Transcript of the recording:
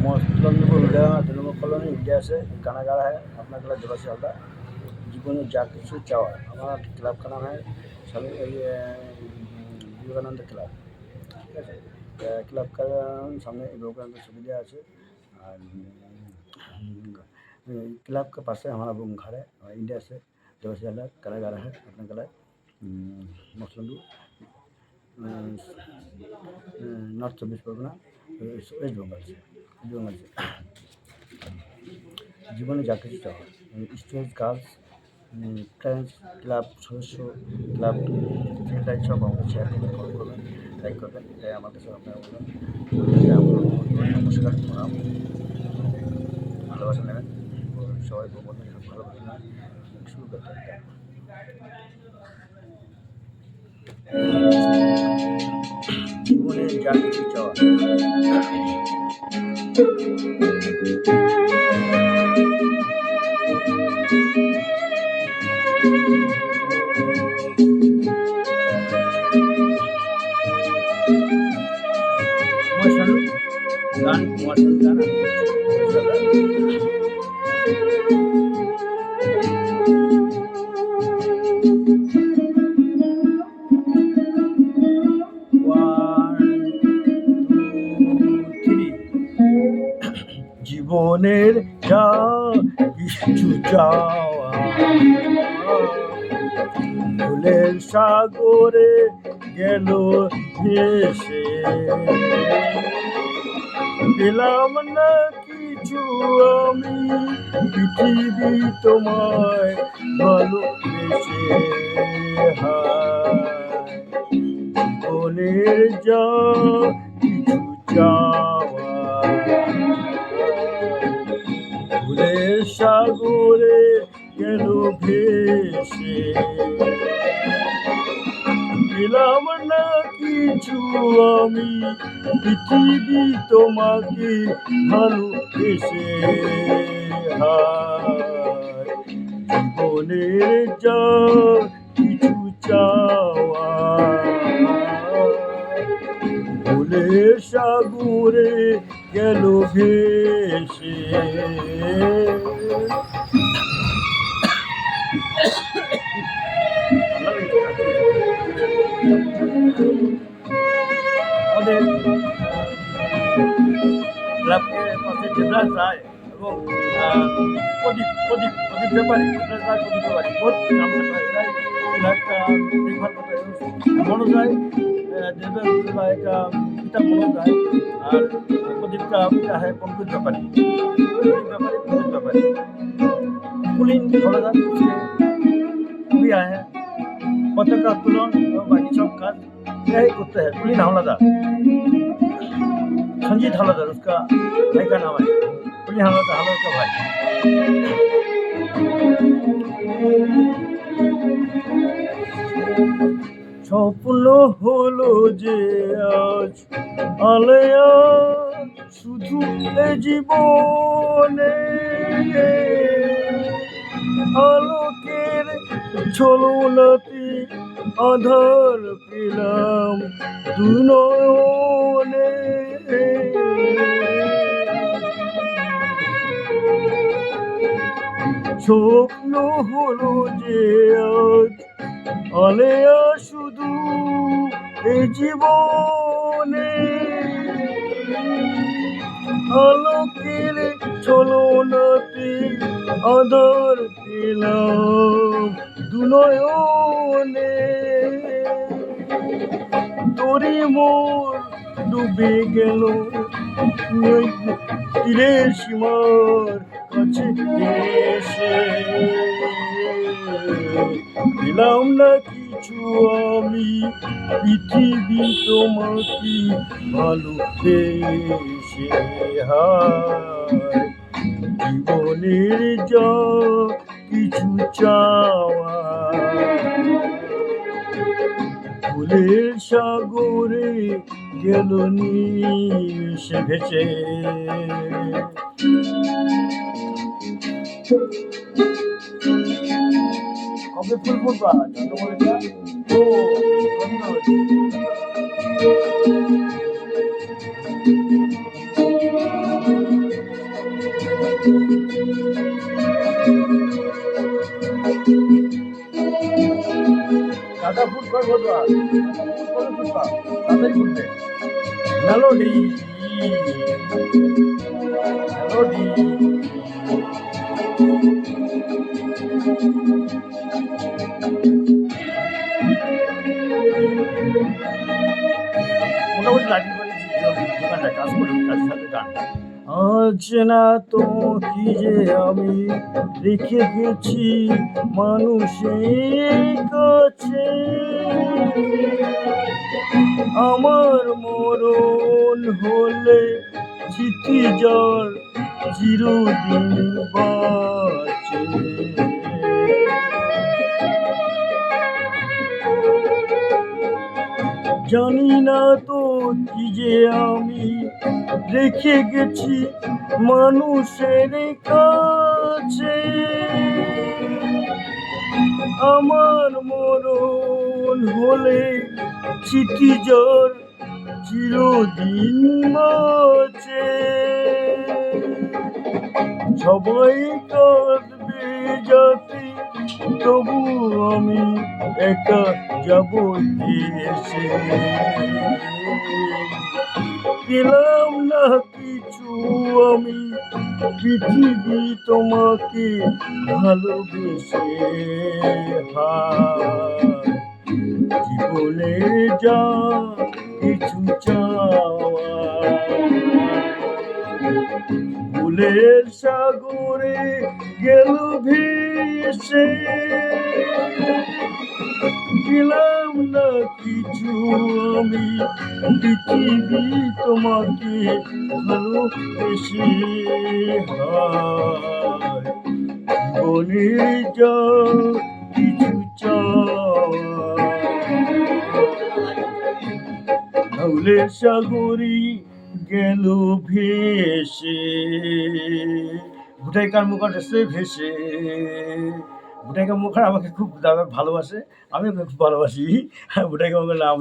मस्तलंदपुर Trinamool colony India से गाना है अपना क्लब दिवस चलता जीवन में जा কিছু চাওয়া हमारा क्लब का नाम है ये विवेकानंद क्लब ঠিক আছে क्लब का सामने विवेकानंद सुविधा আছে আর क्लब के पास हमारा घर है इंडिया से दिवस चलता गाना है अपना club Mastalandpur north 24 Pargana west Bengal से জীবনে যা কিছু চাওয়া স্টুডেন্ট গার্লস ফ্রেন্ডস ক্লাব সদস্য ক্লাব সেটাই সব আমাকে শেয়ার করবেন কমেন্ট করবেন লাইক করবেন এটাই আমাদের সব আপনারা বলবেন নমস্কার প্রণাম ভালোবাসা নেবেন সবাই বন্ধু ভালোবাসা নেবেন শুরু করতে জীবনে যা কিছু চাওয়া গান জীবনের যা কিছু চাওয়া ফুলের সাগরে গেল ভেসে পেলাম না কিছু আমি পৃথিবী তোমায় ভালোবেসে জীবনের যা কিছু চাওয়া ফুলের সাগরে গেল ভেসে পেলাম না কিছু আমি পৃথিবী তোমাকে ভালোবেসে জীবনের যা কিছু চাওয়া ফুলের সাগরে গেল ভেসে আমাদের ক্লাবের পাশে দেবরাজ রায় এবং প্রদীপ ব্যাপারী বহুত কাম করতে হয় এরাই ক্লাবটা দেখভাল করতে হয় মনোজ রায় देवेंद्र राय का पिता मनोज राय और प्रदीप का पिता है पंकज व्यापारी कुलीन हौलादार भी आए हैं पताका उत्तोलन और बाकी सब काज यही करते हैं कुलीन हौलादार संजीत हौलादार उसका भाई का नाम है कुलीन हौलादार का भाई স্বপ্ন হলো যে আজ আলেয়া শুধু জীবনে আলোকের ঝলনাতে আধার পেলাম দু নয়নে স্বপ্ন হলো যে আজ আলেয়া শুধু এই জীবনে আলোকের ছলনাতে আধার পেলাম দু নয়নে তোরে মোর ডুবে গেল তীরের সীমার কাছে এসে পেলাম না কিছু আমি পৃথিবী তোমাকে ভালোবেসে জীবনের যা কিছু চাওয়া ফুলের সাগরে গেল নিশে ভেসে কবে ফুল ফুটবা চন্দ্রমল্লিকা ও বন্ধ গাঁদা ফুল কয় ফোটা? কত ফুটবা? তাড়াতাড়ি ফুটবে। Melody, melody. মোটামুটি লাইটিং করে দোকানটা কাজ করি, কাজের সাথে গান। আজ না তো কি যে আমি রেখে গেছি মানুষের কাছে, আমার মরণ হলে চিঠি যার চিরদিন বাঁচে। জানি না তো কি যে আমি রেখে গেছি মানুষের কাছে, আমার মরণ হলে চিঠি যার চিরদিন বাঁচে। সবাই কাঁদবে যাতে তবু আমি একা যাব এসে, পেলাম না কিছু আমি পৃথিবী তোমাকে ভালোবেসে। জীবনে যা কিছু চাওয়া ফুলের সাগরে গেল ভেসে, পেলাম না কিছু আমি পৃথিবী তোমাকে ভালোবেসে। জীবনের যা কিছু চাওয়া ফুলের সাগরে গেল ভেসে। ভুটাই কর্মকার এসে ভেসে। ভুটাই কর্মকার আমাকে খুব ভালোবাসে, আমি ওকে খুব ভালোবাসি। ভুটাই কর্মকার নাম